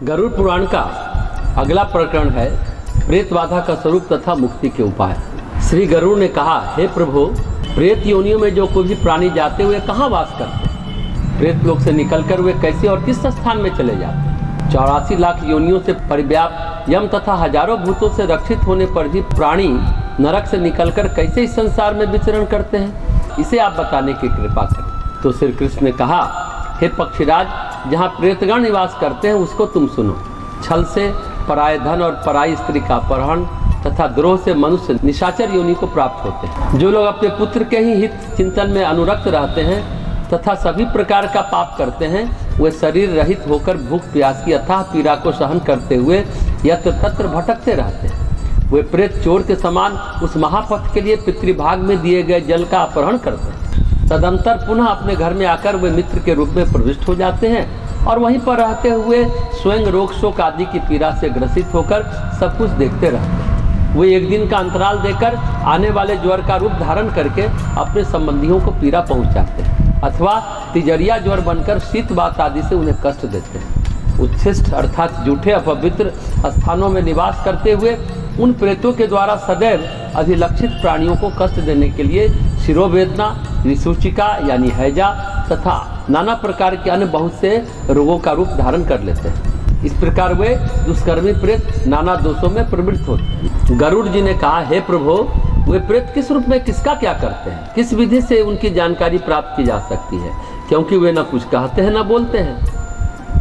गरुड़ पुराण का अगला प्रकरण है प्रेत बाधा का स्वरूप तथा मुक्ति के उपाय। श्री गरुड़ ने कहा, हे प्रभु, प्रेत योनियों में जो कोई भी प्राणी जाते हुए कहाँ वास करते हैं? प्रेत लोक से निकलकर वे कैसे और किस स्थान में चले जाते हैं? 84 लाख योनियों से परिव्याप्त यम तथा हजारों भूतों से रक्षित होने पर भी प्राणी नरक से निकलकर कैसे इस संसार में विचरण करते हैं, इसे आप बताने की कृपा करें। तो श्री कृष्ण ने कहा, हे पक्षीराज, जहाँ प्रेतगण निवास करते हैं उसको तुम सुनो। छल से पराय धन और पराई स्त्री का अपहरण तथा द्रोह से मनुष्य निशाचर योनि को प्राप्त होते हैं। जो लोग अपने पुत्र के ही हित चिंतन में अनुरक्त रहते हैं तथा सभी प्रकार का पाप करते हैं, वे शरीर रहित होकर भूख प्यास की अथाह पीड़ा को सहन करते हुए यत्र तत्र भटकते रहते हैं। वे प्रेत चोर के समान उस महापथ के लिए पितृभाग में दिए गए जल का अपहरण करते हैं। तदंतर पुनः अपने घर में आकर वे मित्र के रूप में प्रविष्ट हो जाते हैं और वहीं पर रहते हुए स्वयं रोग शोक आदि की पीड़ा से ग्रसित होकर सब कुछ देखते रहते हैं। वे एक दिन का अंतराल देकर आने वाले ज्वर का रूप धारण करके अपने संबंधियों को पीड़ा पहुंचाते हैं अथवा तिजरिया ज्वर बनकर शीत बात आदि से उन्हें कष्ट देते हैं। उच्छिष्ट अर्थात जूठे अपवित्र स्थानों में निवास करते हुए उन प्रेतों के द्वारा सदैव अभिलक्षित प्राणियों को कष्ट देने के लिए शिरोवेदना, विसूचिका यानी हैजा तथा नाना प्रकार के अन्य बहुत से रोगों का रूप धारण कर लेते हैं। इस प्रकार वे दुष्कर्मी प्रेत नाना दोषों में प्रवृत्त होते हैं। गरुड़ जी ने कहा, हे प्रभु, वे प्रेत किस रूप में किसका क्या करते हैं? किस विधि से उनकी जानकारी प्राप्त की जा सकती है? क्योंकि वे न कुछ कहते हैं न बोलते हैं।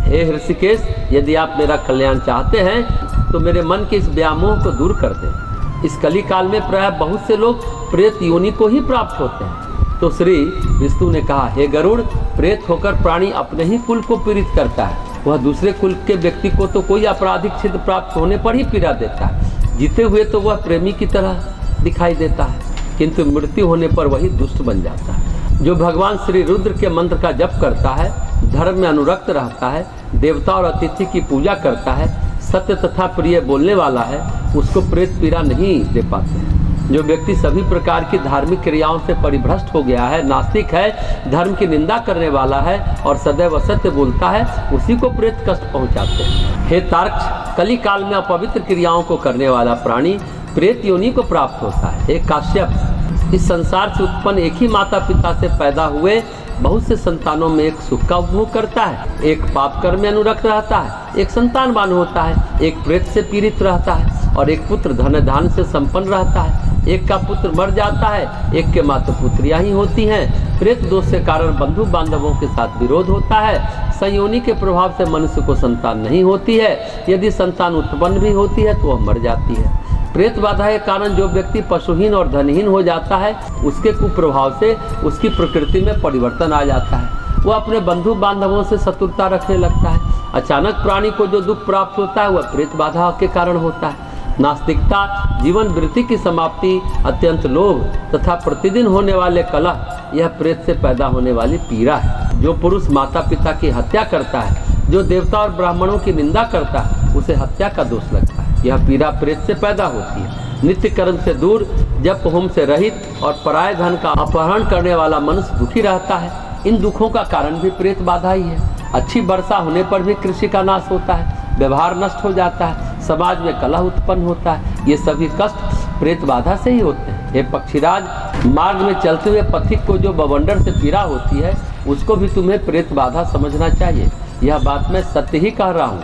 हे ऋषिकेश, यदि आप मेरा कल्याण चाहते हैं तो मेरे मन के इस व्यामोह को दूर कर दें। इस कली काल में प्रायः बहुत से लोग प्रेत योनि को ही प्राप्त होते हैं। तो श्री विष्णु ने कहा, हे गरुड़, प्रेत होकर प्राणी अपने ही कुल को पीड़ित करता है। वह दूसरे कुल के व्यक्ति को तो कोई आपराधिक छिद्र प्राप्त होने पर ही पीड़ा देता है। जीते हुए तो वह प्रेमी की तरह दिखाई देता है, किंतु मृत्यु होने पर वही दुष्ट बन जाता है। जो भगवान श्री रुद्र के मंत्र का जप करता है, धर्म में अनुरक्त रहता है, देवता और अतिथि की पूजा करता है, सत्य तथा प्रिय बोलने वाला है, उसको प्रेत पीड़ा नहीं दे पाते हैं। जो व्यक्ति सभी प्रकार की धार्मिक क्रियाओं से परिभ्रष्ट हो गया है, नास्तिक है, धर्म की निंदा करने वाला है और सदैव असत्य बोलता है, उसी को प्रेत कष्ट पहुंचाते हैं। हे तार्क्ष, कली काल में अपवित्र क्रियाओं को करने वाला प्राणी प्रेत योनि को प्राप्त होता है। हे काश्यप, इस संसार से उत्पन्न एक ही माता पिता से पैदा हुए बहुत से संतानों में एक सुख का उपभोग करता है, एक पाप कर्म में अनुरक्त रहता है, एक संतानवान होता है, एक प्रेत से पीड़ित रहता है और एक पुत्र धन धान से संपन्न रहता है। एक का पुत्र मर जाता है, एक के माता पुत्रियां ही होती हैं। प्रेत दोष के कारण बंधु बांधवों के साथ विरोध होता है। संयोनि के प्रभाव से मनुष्य को संतान नहीं होती है। यदि संतान उत्पन्न भी होती है तो वह मर जाती है। प्रेत बाधा के कारण जो व्यक्ति पशुहीन और धनहीन हो जाता है, उसके कुप्रभाव से उसकी प्रकृति में परिवर्तन आ जाता है। वह अपने बंधु बांधवों से शत्रुता रखने लगता है। अचानक प्राणी को जो दुख प्राप्त होता है वह प्रेत बाधा के कारण होता है। नास्तिकता, जीवन वृत्ति की समाप्ति, अत्यंत लोभ तथा प्रतिदिन होने वाले कलह, यह प्रेत से पैदा होने वाली पीड़ा है। जो पुरुष माता पिता की हत्या करता है, जो देवता और ब्राह्मणों की निंदा करता है, उसे हत्या का दोष लगता है। यह पीड़ा प्रेत से पैदा होती है। नित्य कर्म से दूर, जप होम से रहित और पराय धन का अपहरण करने वाला मनुष्य दुखी रहता है। इन दुखों का कारण भी प्रेत बाधा ही है। अच्छी वर्षा होने पर भी कृषि का नाश होता है, व्यवहार नष्ट हो जाता है, समाज में कलह उत्पन्न होता है। ये सभी कष्ट प्रेत बाधा से ही होते हैं। हे पक्षीराज, मार्ग में चलते हुए पथिक को जो बवंडर से पीड़ा होती है, उसको भी तुम्हें प्रेत बाधा समझना चाहिए। यह बात मैं सत्य ही कह रहा हूँ।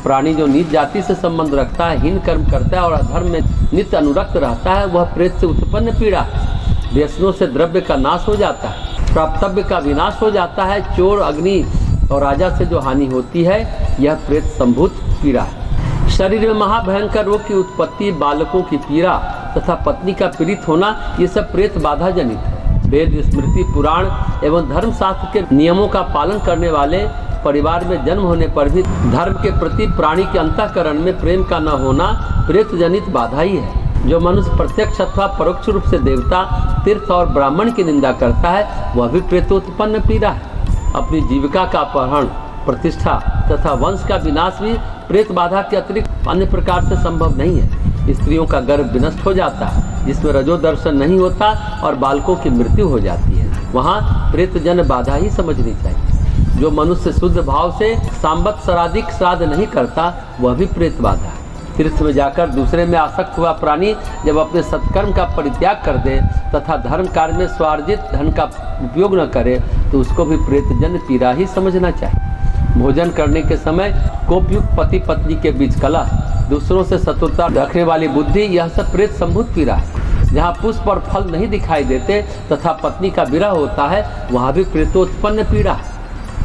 प्राणी जो नीच जाति से संबंध रखता है, हीन कर्म करता है और अधर्म में नित्य अनुरक्त रहता है, वह प्रेत से उत्पन्न पीड़ा है। व्यसनों से द्रव्य का नाश हो जाता है, प्राप्तव्य का विनाश हो जाता है। चोर, अग्नि और राजा से जो हानि होती है, यह प्रेत संभूत पीड़ा है। शरीर में महाभयंकर रोग की उत्पत्ति, बालकों की पीड़ा तथा पत्नी का पीड़ित होना, ये सब प्रेत बाधा जनित है। वेद, स्मृति, पुराण एवं धर्मशास्त्र के नियमों का पालन करने वाले परिवार में जन्म होने पर भी धर्म के प्रति प्राणी के अंतःकरण में प्रेम का न होना प्रेत जनित बाधा ही है। जो मनुष्य प्रत्यक्ष अथवा परोक्ष रूप से देवता, तीर्थ और ब्राह्मण की निंदा करता है, वह भी प्रेतोत्पन्न पीड़ा है। अपनी जीविका का अपहरण, प्रतिष्ठा तथा वंश का विनाश भी प्रेत बाधा के अतिरिक्त अन्य प्रकार से संभव नहीं है। स्त्रियों का गर्भ विनष्ट हो जाता है, जिसमें रजो दर्शन नहीं होता और बालकों की मृत्यु हो जाती है। वहाँ प्रेत जन बाधा ही समझनी चाहिए। जो मनुष्य शुद्ध भाव से सांवत्सराधिक श्राद्ध नहीं करता वह भी प्रेत बाधा है। तीर्थ में जाकर दूसरे में आसक्त हुआ प्राणी जब अपने सत्कर्म का परित्याग कर दे तथा धर्म कार्य में स्वार्जित धन का उपयोग न करे तो उसको भी प्रेतजन्य पीड़ा ही समझना चाहिए। भोजन करने के समय कोपयुक्त पति पत्नी के बीच कलह, दूसरों से शत्रुता रखने वाली बुद्धि, यह सब प्रेत संभूत पीड़ा है। जहाँ पुष्प और फल नहीं दिखाई देते तथा पत्नी का विरह होता है वहाँ भी प्रेतोत्पन्न पीड़ा है।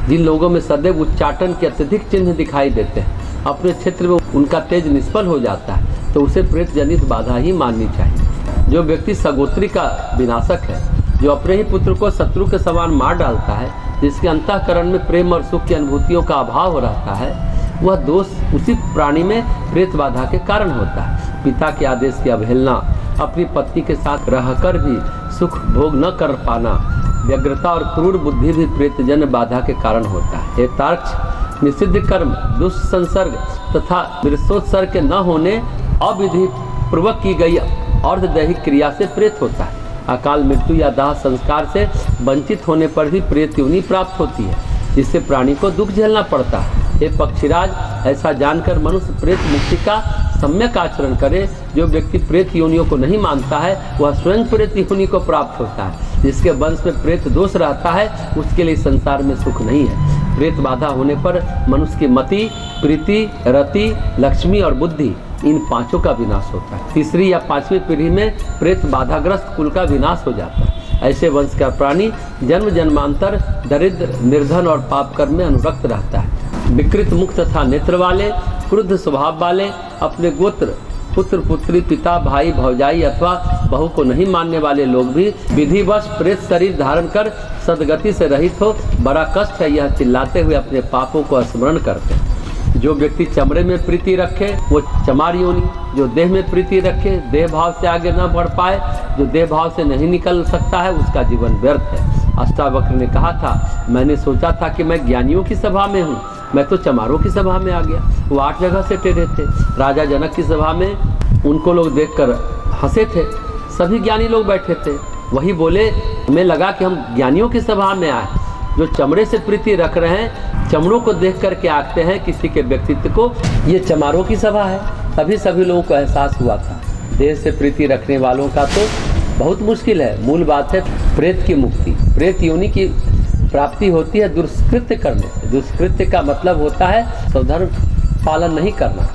जिन लोगों में सदैव उच्चाटन के अत्यधिक चिन्ह दिखाई देते हैं, अपने क्षेत्र में उनका तेज निष्फल हो जाता है, तो उसे प्रेत जनित बाधा ही माननी चाहिए। जो व्यक्ति सगोत्री का विनाशक है, जो अपने ही पुत्र को शत्रु के समान मार डालता है, जिसके अंतःकरण में प्रेम और सुख की अनुभूतियों का अभाव रहता है, वह दोष उसी प्राणी में प्रेत बाधा के कारण होता है। पिता के आदेश की अवहेलना, अपनी पत्नी के साथ रहकर भी सुख भोग न कर पाना, व्यग्रता और क्रूर बुद्धि भी प्रेतजन्य बाधा के कारण होता है। हे तार्क्ष, निषिद्ध कर्म, दुष्संसर्ग तथा विरसोत्सर्ग के न होने, अविधि पूर्वक की गई अर्धदैहिक क्रिया से प्रेत होता है। अकाल मृत्यु या दाह संस्कार से वंचित होने पर भी प्रेत योनि प्राप्त होती है, जिससे प्राणी को दुख झेलना पड़ता है। हे पक्षीराज, ऐसा जानकर मनुष्य प्रेत मुक्ति का सम्यक आचरण करे। जो व्यक्ति प्रेत योनियों को नहीं मानता है वह स्वयं प्रेत योनि को प्राप्त होता है। जिसके वंश में प्रेत दोष रहता है उसके लिए संसार में सुख नहीं है। प्रेत बाधा होने पर मनुष्य की मति, प्रीति, रति, लक्ष्मी और बुद्धि, इन पांचों का विनाश होता है। तीसरी या पांचवी पीढ़ी में प्रेत बाधाग्रस्त कुल का विनाश हो जाता है। ऐसे वंश का प्राणी जन्म जन्मांतर दरिद्र, निर्धन और पाप कर्म में अनुरक्त रहता है। विकृत मुख तथा नेत्र वाले, क्रुद्ध स्वभाव वाले, अपने गोत्र, पुत्र पुत्री, पिता, भाई, भौजाई अथवा बहू को नहीं मानने वाले लोग भी विधिवश प्रेत शरीर धारण कर सदगति से रहित हो बड़ा कष्ट है यह चिल्लाते हुए अपने पापों को स्मरण करते हैं। जो व्यक्ति चमड़े में प्रीति रखे वो चमार योनि, जो देह में प्रीति रखे, देह भाव से आगे न बढ़ पाए, जो देह भाव से नहीं निकल सकता है, उसका जीवन व्यर्थ है। अष्टावक्र ने कहा था, मैंने सोचा था कि मैं ज्ञानियों की सभा में हूँ, मैं तो चमारों की सभा में आ गया। वो 8 जगह से टेढ़े थे। राजा जनक की सभा में उनको लोग देखकर हंसे थे, सभी ज्ञानी लोग बैठे थे। वही बोले, हमें लगा कि हम ज्ञानियों की सभा में आए। जो चमड़े से प्रीति रख रहे हैं, चमड़ों को देख करके आखते हैं किसी के व्यक्तित्व को, ये चमारों की सभा है। तभी सभी लोगों को एहसास हुआ था देह से प्रीति रखने वालों का तो बहुत मुश्किल है। मूल बात है प्रेत की मुक्ति। प्रेत योनि की प्राप्ति होती है दुष्कृत्य करने से। दुष्कृत्य का मतलब होता है स्वधर्म पालन नहीं करना,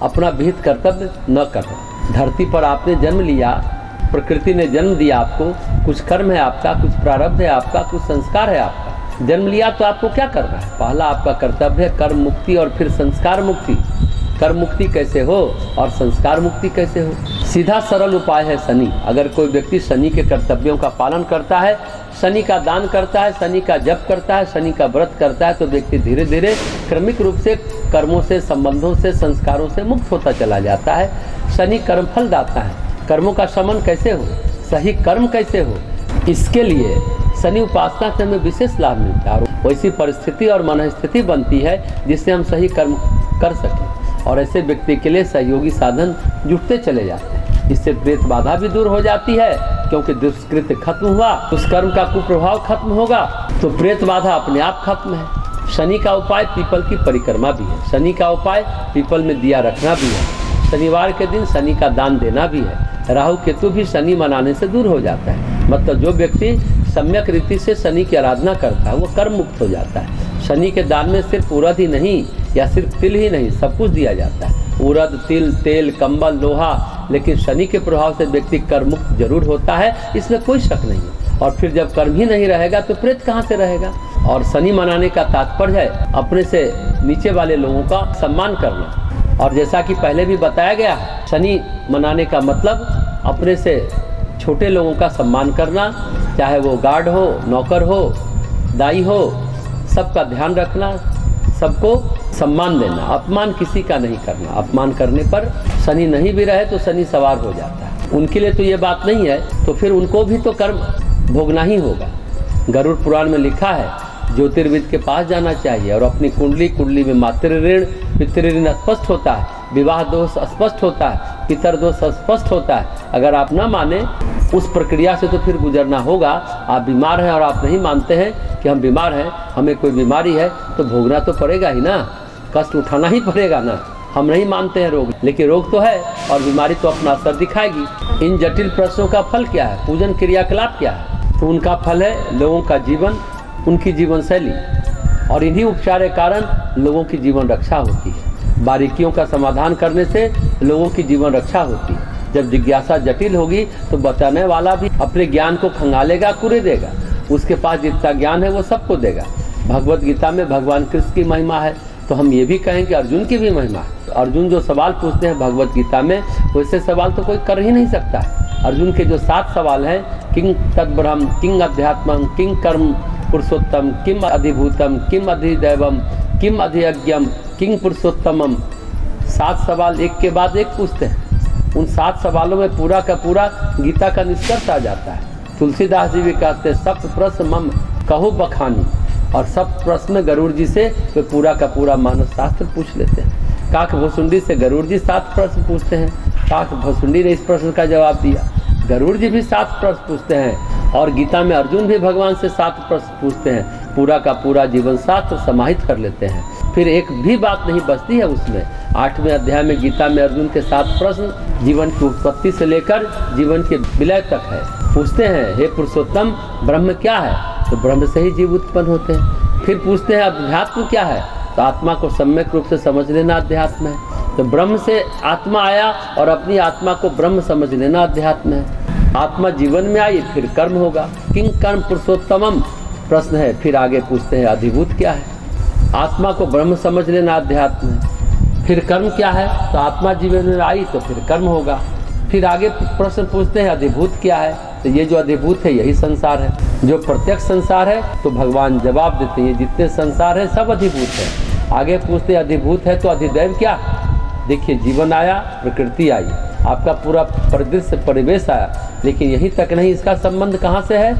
अपना विहित कर्तव्य न करना। धरती पर आपने जन्म लिया, प्रकृति ने जन्म दिया आपको, कुछ कर्म है आपका, कुछ प्रारब्ध है आपका, कुछ संस्कार है आपका। जन्म लिया तो आपको क्या करना है? पहला आपका कर्तव्य है कर्म मुक्ति और फिर संस्कार मुक्ति। कर्म मुक्ति कैसे हो और संस्कार मुक्ति कैसे हो? सीधा सरल उपाय है शनि। अगर कोई व्यक्ति शनि के कर्तव्यों का पालन करता है, शनि का दान करता है, शनि का जप करता है, शनि का व्रत करता है, तो व्यक्ति धीरे धीरे क्रमिक रूप से कर्मों से, संबंधों से, संस्कारों से मुक्त होता चला जाता है। शनि कर्मफल दाता है। कर्मों का शमन कैसे हो, सही कर्म कैसे हो, इसके लिए शनि उपासना से हमें विशेष लाभ मिलता है और वैसी परिस्थिति और मनस्थिति बनती है जिससे हम सही कर्म कर सकें। और ऐसे व्यक्ति के लिए सहयोगी साधन जुटते चले जाते हैं। इससे प्रेत बाधा भी दूर हो जाती है, क्योंकि दुष्कृत्य खत्म हुआ, दुष्कर्म का कुप्रभाव खत्म होगा तो प्रेत बाधा अपने आप खत्म है। शनि का उपाय पीपल की परिक्रमा भी है। शनि का उपाय पीपल में दिया रखना भी है। शनिवार के दिन शनि का दान देना भी है। राहु केतु भी शनि मनाने से दूर हो जाता है। मतलब जो व्यक्ति सम्यक रीति से शनि की आराधना करता है वो कर्म मुक्त हो जाता है। शनि के दान में सिर्फ उड़द ही नहीं या सिर्फ तिल ही नहीं, सब कुछ दिया जाता है। उड़द, तिल, तेल, कंबल, लोहा, लेकिन शनि के प्रभाव से व्यक्ति कर्म मुक्त जरूर होता है, इसमें कोई शक नहीं है। और फिर जब कर्म ही नहीं रहेगा तो प्रेत कहाँ से रहेगा? और शनि मनाने का तात्पर्य है अपने से नीचे वाले लोगों का सम्मान करना। और जैसा कि पहले भी बताया गया, शनि मनाने का मतलब अपने से छोटे लोगों का सम्मान करना, चाहे वो गार्ड हो, नौकर हो, दाई हो, सबका ध्यान रखना, सबको सम्मान देना, अपमान किसी का नहीं करना। अपमान करने पर शनि नहीं भी रहे तो शनि सवार हो जाता है। उनके लिए तो ये बात नहीं है, तो फिर उनको भी तो कर्म भोगना ही होगा। गरुड़ पुराण में लिखा है ज्योतिर्विद के पास जाना चाहिए और अपनी कुंडली में मातृ ऋण, पितृ ऋण स्पष्ट होता है, विवाह दोष स्पष्ट होता है, पितर दोष स्पष्ट होता है। अगर आप न माने उस प्रक्रिया से तो फिर गुजरना होगा। आप बीमार हैं और आप नहीं मानते हैं कि हम बीमार हैं, हमें कोई बीमारी है, तो भोगना तो पड़ेगा ही ना, कष्ट उठाना ही पड़ेगा ना। हम नहीं मानते हैं रोग, लेकिन रोग तो है और बीमारी तो अपना असर दिखाएगी। इन जटिल प्रश्नों का फल क्या है, पूजन क्रियाकलाप क्या है? तो उनका फल है लोगों का जीवन, उनकी जीवन शैली, और इन्हीं उपचार के कारण लोगों की जीवन रक्षा होती है। बारीकियों का समाधान करने से लोगों की जीवन रक्षा होती है। जब जिज्ञासा जटिल होगी तो बताने वाला भी अपने ज्ञान को खंगालेगा, कुरेदेगा। उसके पास जितना ज्ञान है वो सबको देगा। भगवत गीता में भगवान कृष्ण की महिमा है, तो हम ये भी कहें कि अर्जुन की भी महिमा है। अर्जुन जो सवाल पूछते हैं भगवत गीता में, वैसे सवाल तो कोई कर ही नहीं सकता है। अर्जुन के जो 7 सवाल हैं, किंग तद्ब्रह्म, किंग अध्यात्मम, किंग कर्म पुरुषोत्तम, किम अधिभूतम, किम अधिदैवम, किम अधियज्ञम, किंग पुरुषोत्तमम, 7 सवाल एक के बाद एक पूछते हैं। उन 7 सवालों में पूरा का पूरा गीता का निष्कर्ष आ जाता है। तुलसीदास जी भी कहते हैं सप्त प्रश्न मम कहो बखानी, और सप्त प्रश्न गरुड़ जी से वे पूरा का पूरा मानव शास्त्र पूछ लेते हैं। काक भुसुंडी से गरुड़ जी 7 प्रश्न पूछते हैं, काक भुसुंडी ने इस प्रश्न का जवाब दिया। गरुड़ जी भी 7 प्रश्न पूछते हैं, और गीता में अर्जुन भी भगवान से 7 प्रश्न पूछते हैं। पूरा का पूरा जीवन शास्त्र समाहित कर लेते हैं। फिर एक भी बात नहीं बचती है उसमें। 8वें अध्याय में गीता में अर्जुन के 7 प्रश्न जीवन की उत्पत्ति से लेकर जीवन के विलय तक है। पूछते हैं हे पुरुषोत्तम ब्रह्म क्या है, तो ब्रह्म से ही जीव उत्पन्न होते हैं। फिर पूछते हैं अध्यात्म क्या है, तो आत्मा को सम्यक रूप से समझ लेना अध्यात्म है। तो ब्रह्म से आत्मा आया और अपनी आत्मा को ब्रह्म समझ लेना अध्यात्म है। आत्मा जीवन में आई, फिर कर्म होगा। किंग कर्म पुरुषोत्तमम प्रश्न है। फिर आगे पूछते हैं अधिभूत क्या है, आत्मा को ब्रह्म समझ लेना अध्यात्म है। फिर कर्म क्या है, तो आत्मा जीवन में आई तो फिर कर्म होगा। फिर आगे प्रश्न पूछते हैं अधिभूत क्या है, तो ये जो अधिभूत है यही संसार है। जो प्रत्यक्ष संसार है तो भगवान जवाब देते हैं जितने संसार है सब अधिभूत है। आगे पूछते हैं अधिभूत है तो अधिदैव क्या। देखिए जीवन आया, प्रकृति आई, आपका पूरा परिदृश्य परिवेश आया, लेकिन यहीं तक नहीं, इसका संबंध कहाँ से है,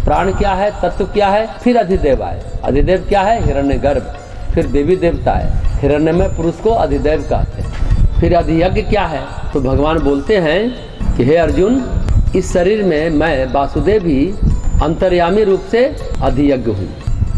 प्राण क्या है, तत्व क्या है। फिर अधिदेव आए। अधिदेव क्या है, हिरण्यगर्भ। फिर देवी देवता है, हिरण्यमय पुरुष को अधिदेव कहते हैं। फिर अधियज्ञ क्या है, तो भगवान बोलते हैं कि हे अर्जुन, इस शरीर में मैं वासुदेव ही अंतर्यामी रूप से अधियज्ञ हूँ।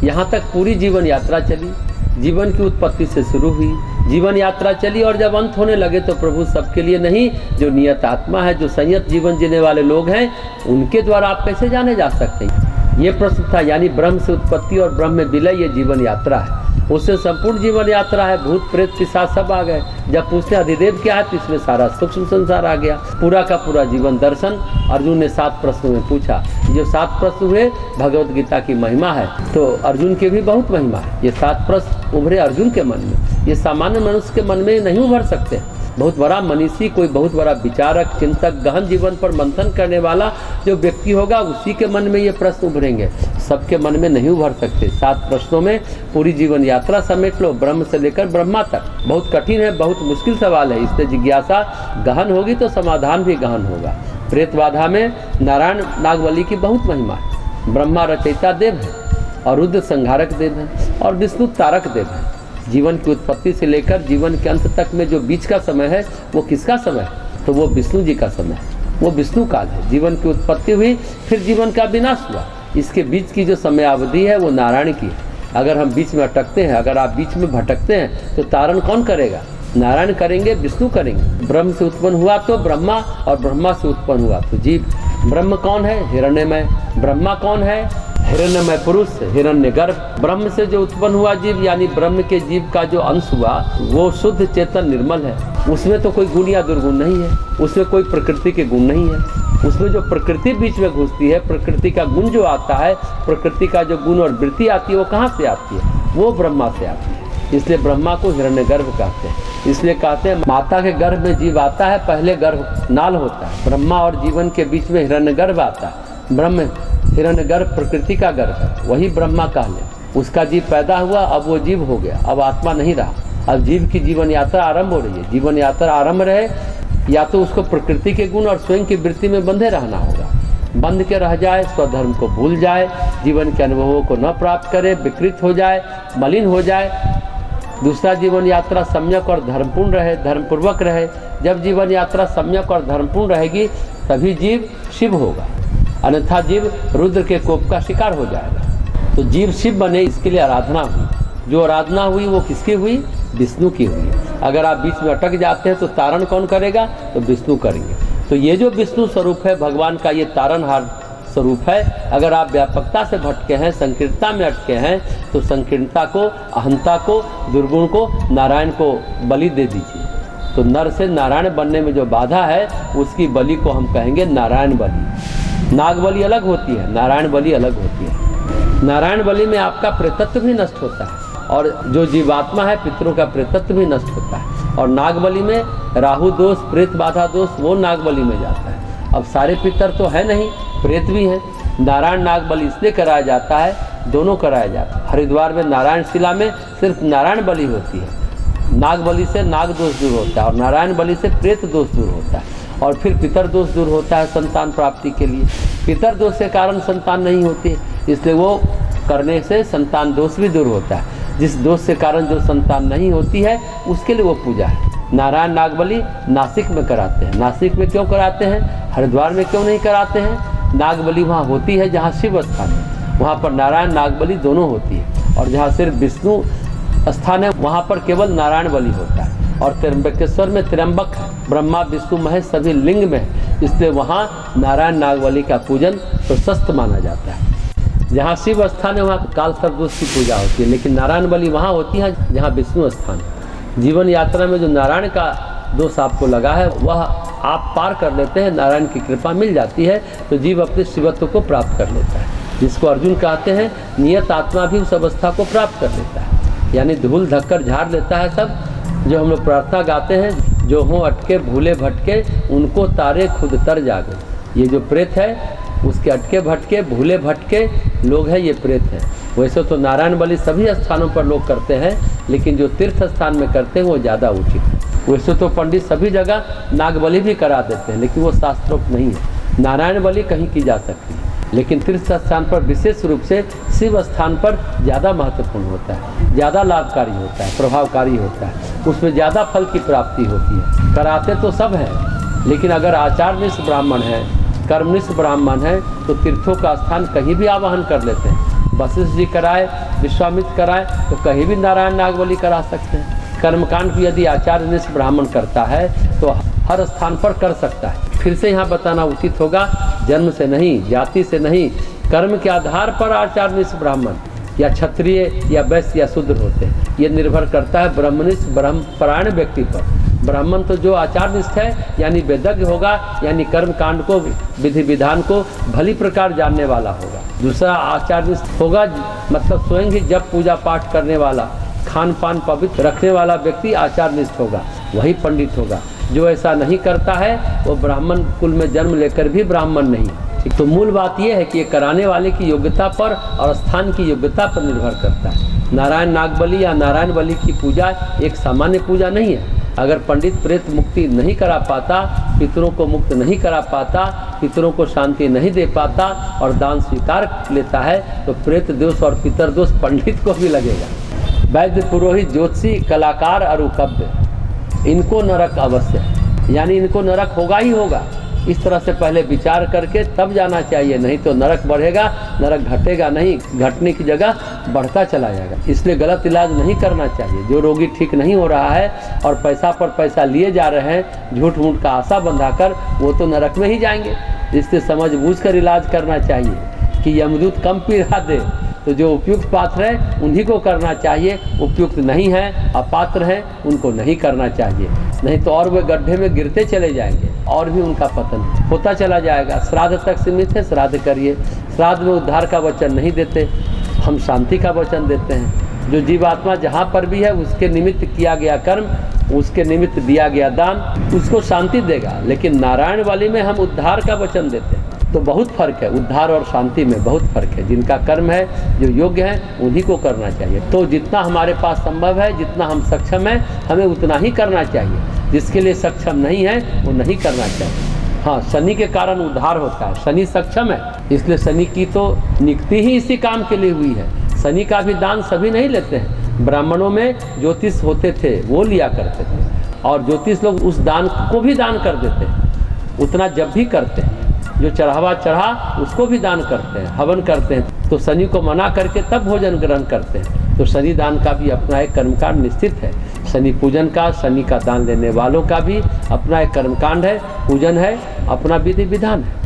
यहाँ तक पूरी जीवन यात्रा चली। जीवन की उत्पत्ति से शुरू हुई, जीवन यात्रा चली, और जब अंत होने लगे तो प्रभु सबके लिए नहीं, जो नियत आत्मा है, जो संयत जीवन जीने वाले लोग हैं, उनके द्वारा आप कैसे जाने जा सकते हैं। ये प्रश्न था। यानी ब्रह्म से उत्पत्ति और ब्रह्म में विलय ये जीवन यात्रा है। उससे संपूर्ण जीवन यात्रा है। भूत प्रेत पिशाच सब आ गए। जब पूछते अधिदेव क्या है, तो इसमें सारा सूक्ष्म संसार आ गया। पूरा का पूरा जीवन दर्शन अर्जुन ने 7 प्रश्नों में पूछा। जो 7 प्रश्न हुए भगवत गीता की महिमा है, तो अर्जुन की भी बहुत महिमा है। ये 7 प्रश्न उभरे अर्जुन के मन में, ये सामान्य मनुष्य के मन में नहीं उभर सकते। बहुत बड़ा मनीषी, कोई बहुत बड़ा विचारक, चिंतक, गहन जीवन पर मंथन करने वाला जो व्यक्ति होगा, उसी के मन में ये प्रश्न उभरेंगे। सबके मन में नहीं उभर सकते। 7 प्रश्नों में पूरी जीवन यात्रा समेट लो, ब्रह्म से लेकर ब्रह्मा तक। बहुत कठिन है, बहुत मुश्किल सवाल है। इससे जिज्ञासा गहन होगी तो समाधान भी गहन होगा। प्रेत बाधा में नारायण नागवली की बहुत महिमा है। ब्रह्मा रचयिता देव है, और रुद्र संहारक देव है, और विष्णु तारक देव है। जीवन की उत्पत्ति से लेकर जीवन के अंत तक में जो बीच का समय है, वो किसका समय है, तो वो विष्णु जी का समय है। वो विष्णु काल है। जीवन की उत्पत्ति हुई, फिर जीवन का विनाश हुआ। इसके बीच की जो समय अवधि है वो नारायण की है। अगर हम बीच में अटकते हैं, अगर आप बीच में भटकते हैं, तो तारण कौन करेगा, नारायण करेंगे, विष्णु करेंगे। ब्रह्म से उत्पन्न हुआ तो ब्रह्मा, और ब्रह्मा से उत्पन्न हुआ तो जीव। ब्रह्म कौन है, हिरण्यमय। ब्रह्मा कौन है, हिरण्यमय पुरुष, हिरण्यगर्भ। ब्रह्म से जो उत्पन्न हुआ जीव, यानी ब्रह्म के जीव का जो अंश हुआ, वो शुद्ध चेतन निर्मल है। उसमें तो कोई गुण या दुर्गुण नहीं है, उसमें कोई प्रकृति के गुण नहीं है। उसमें जो प्रकृति बीच में घुसती है, प्रकृति का गुण जो आता है, प्रकृति का जो गुण और वृत्ति आती है, वो कहाँ से आती है, वो ब्रह्मा से आती है। इसलिए ब्रह्मा को हिरण्यगर्भ कहते हैं। इसलिए कहते हैं माता के गर्भ में जीव आता है, पहले गर्भ नाल होता है। ब्रह्मा और जीवन के बीच में हिरण्यगर्भ आता है। ब्रह्म हिरण्यगर्भ प्रकृति का गर्भ है, वही ब्रह्मा कहले। उसका जीव पैदा हुआ, अब वो जीव हो गया, अब आत्मा नहीं रहा। अब जीव की जीवन यात्रा आरंभ हो रही है। जीवन यात्रा आरंभ रहे, या तो उसको प्रकृति के गुण और स्वयं की वृत्ति में बंधे रहना होगा। बंध के रह जाए, स्वधर्म को भूल जाए, जीवन के अनुभवों को न प्राप्त करे, विकृत हो जाए, मलिन हो जाए, दूसरा, जीवन यात्रा सम्यक और धर्मपूर्ण रहे, धर्मपूर्वक रहे। जब जीवन यात्रा सम्यक और धर्मपूर्ण रहेगी तभी जीव शिव होगा, अन्यथा जीव रुद्र के कोप का शिकार हो जाएगा। तो जीव शिव बने, इसके लिए आराधना हुई। जो आराधना हुई वो किसकी हुई? विष्णु की हुई। अगर आप बीच में अटक जाते हैं तो तारण कौन करेगा? तो विष्णु करेंगे। तो ये जो विष्णु स्वरूप है भगवान का, ये तारणहार स्वरूप है। अगर आप व्यापकता से भटके हैं, संकीर्णता में अटके हैं, तो संकीर्णता को, अहंता को, दुर्गुण को, नारायण को बलि दे दीजिए। तो नर से नारायण बनने में जो बाधा है उसकी बलि को हम कहेंगे नारायण बलि। नाग बलि अलग होती है, नारायण बलि अलग होती है। नारायण बलि में आपका प्रेतत्व भी नष्ट होता है और जो जीवात्मा है पितरों का प्रेतत्व भी नष्ट होता है। और नाग बलि में राहु दोष, प्रेत बाधा दोष, वो नाग बलि में जाता है। अब सारे पितर तो है नहीं, प्रेत भी हैं। नारायण नाग बलि इसलिए कराया जाता है, दोनों कराया जाता है। हरिद्वार में नारायण शिला में सिर्फ नारायण बलि होती है। नाग बलि से नाग दोष दूर होता है और नारायण बलि से प्रेत दोष दूर होता है। और फिर पितर दोष दूर होता है संतान प्राप्ति के लिए। पितर दोष के कारण संतान नहीं होती है, इसलिए वो करने से संतान दोष भी दूर होता है। जिस दोष के कारण जो संतान नहीं होती है उसके लिए वो पूजा है। नारायण नाग बलि नासिक में कराते हैं। नासिक में क्यों कराते हैं? हरिद्वार में क्यों नहीं कराते हैं? नाग बलि वहाँ होती है जहाँ शिव स्थान है, वहाँ पर नारायण नाग बलि दोनों होती है। और जहाँ सिर्फ विष्णु स्थान है वहाँ पर केवल नारायण बलि होता है। और त्र्यंबकेश्वर में त्र्यंबक ब्रह्मा विष्णु महेश सभी लिंग में है, इसलिए वहाँ नारायण नाग बलि का पूजन प्रशस्त माना जाता है। जहाँ शिव स्थान है वहाँ काल सर्पदोष की पूजा होती है, लेकिन नारायण बलि वहाँ होती है जहाँ विष्णु स्थान है। जीवन यात्रा में जो नारायण का दोष आपको लगा है वह आप पार कर लेते हैं, नारायण की कृपा मिल जाती है तो जीव अपने शिवत्व को प्राप्त कर लेता है। जिसको अर्जुन कहते हैं नियत आत्मा भी उस अवस्था को प्राप्त कर लेता है, यानी धूल धक्कर झाड़ लेता है। सब जो हम लोग प्रार्थना गाते हैं, जो हों अटके भूले भटके उनको तारे खुद तर जागे। ये जो प्रेत है उसके अटके भटके भूले भटके लोग हैं, ये प्रेत हैं। वैसे तो नारायण बलि सभी स्थानों पर लोग करते हैं, लेकिन जो तीर्थ स्थान में करते हैं वो ज़्यादा उचित है। वैसे तो पंडित सभी जगह नाग बलि भी करा देते हैं, लेकिन वो शास्त्रोक्त नहीं है। नारायण बलि कहीं की जा सकती है, लेकिन तीर्थ स्थान पर विशेष रूप से शिव स्थान पर ज़्यादा महत्वपूर्ण होता है, ज़्यादा लाभकारी होता है, प्रभावकारी होता है, उसमें ज़्यादा फल की प्राप्ति होती है। कराते तो सब हैं, लेकिन अगर आचार्यनिष्ठ ब्राह्मण है, कर्मनिष्ठ ब्राह्मण है तो तीर्थों का स्थान कहीं भी आवाहन कर लेते हैं। वशिष्ठ जी कराए, विश्वामित्र कराए तो कहीं भी नारायण नाग बलि करा सकते हैं। कर्मकांड भी यदि आचार्यनिष्ठ ब्राह्मण करता है तो हर स्थान पर कर सकता है। फिर से यहाँ बताना उचित होगा, जन्म से नहीं, जाति से नहीं, कर्म के आधार पर आचार्यनिष्ठ ब्राह्मण या क्षत्रिय या वैश्य या शूद्र होते हैं। ये निर्भर करता है ब्रह्मनिष्ठ ब्रह्मपरायण व्यक्ति पर। ब्राह्मण तो जो आचारनिष्ठ है यानी वेदज्ञ होगा, यानी कर्म कांड को, विधि विधान को भली प्रकार जानने वाला होगा। दूसरा आचारनिष्ठ होगा मतलब स्वयं ही जब पूजा पाठ करने वाला, खान पान पवित्र रखने वाला व्यक्ति आचारनिष्ठ होगा, वही पंडित होगा। जो ऐसा नहीं करता है वो ब्राह्मण कुल में जन्म लेकर भी ब्राह्मण नहीं। ठीक, तो मूल बात यह है कि ये कराने वाले की योग्यता पर और स्थान की योग्यता पर निर्भर करता है। नारायण नाग बलि या नारायण बलि की पूजा एक सामान्य पूजा नहीं है। अगर पंडित प्रेत मुक्ति नहीं करा पाता, पितरों को मुक्त नहीं करा पाता, पितरों को शांति नहीं दे पाता और दान स्वीकार लेता है तो प्रेत दोष और पितर दोष पंडित को भी लगेगा। वैद्य, पुरोहित, ज्योतिषी, कलाकार और कव्य, इनको नरक अवश्य है, यानी इनको नरक होगा ही होगा। इस तरह से पहले विचार करके तब जाना चाहिए, नहीं तो नरक बढ़ेगा, नरक घटेगा नहीं, घटने की जगह बढ़ता चला जाएगा। इसलिए गलत इलाज नहीं करना चाहिए। जो रोगी ठीक नहीं हो रहा है और पैसा पर पैसा लिए जा रहे हैं, झूठ मूठ का आशा बंधाकर, वो तो नरक में ही जाएंगे। इसलिए समझ बूझ कर इलाज करना चाहिए कि यमदूत कम पीड़ा दे, तो जो उपयुक्त पात्र है उन्हीं को करना चाहिए। उपयुक्त नहीं है, अपात्र हैं, उनको नहीं करना चाहिए, नहीं तो और वे गड्ढे में गिरते चले जाएंगे और भी उनका पतन होता चला जाएगा। श्राद्ध तक सीमित है, श्राद्ध करिए। श्राद्ध में उद्धार का वचन नहीं देते, हम शांति का वचन देते हैं। जो जीवात्मा जहाँ पर भी है उसके निमित्त किया गया कर्म, उसके निमित्त दिया गया दान उसको शांति देगा। लेकिन नारायण वाली में हम उद्धार का वचन देते हैं, तो बहुत फर्क है। उद्धार और शांति में बहुत फर्क है। जिनका कर्म है, जो योग्य है, उन्हीं को करना चाहिए। तो जितना हमारे पास संभव है, जितना हम सक्षम हैं, हमें उतना ही करना चाहिए। जिसके लिए सक्षम नहीं है वो नहीं करना चाहिए। हाँ, शनि के कारण उद्धार होता है, शनि सक्षम है, इसलिए शनि की तो नियुक्ति ही इसी काम के लिए हुई है। शनि का भी दान सभी नहीं लेते हैं। ब्राह्मणों में ज्योतिष होते थे, वो लिया करते थे, और ज्योतिष लोग उस दान को भी दान कर देते हैं, उतना जब भी करते हैं, जो चढ़ावा चढ़ा उसको भी दान करते हैं, हवन करते हैं, तो शनि को मना करके तब भोजन ग्रहण करते हैं। तो शनि दान का भी अपना एक कर्मकांड निश्चित है, शनि पूजन का, शनि का दान लेने वालों का भी अपना एक कर्मकांड है, पूजन है, अपना विधि विधान है।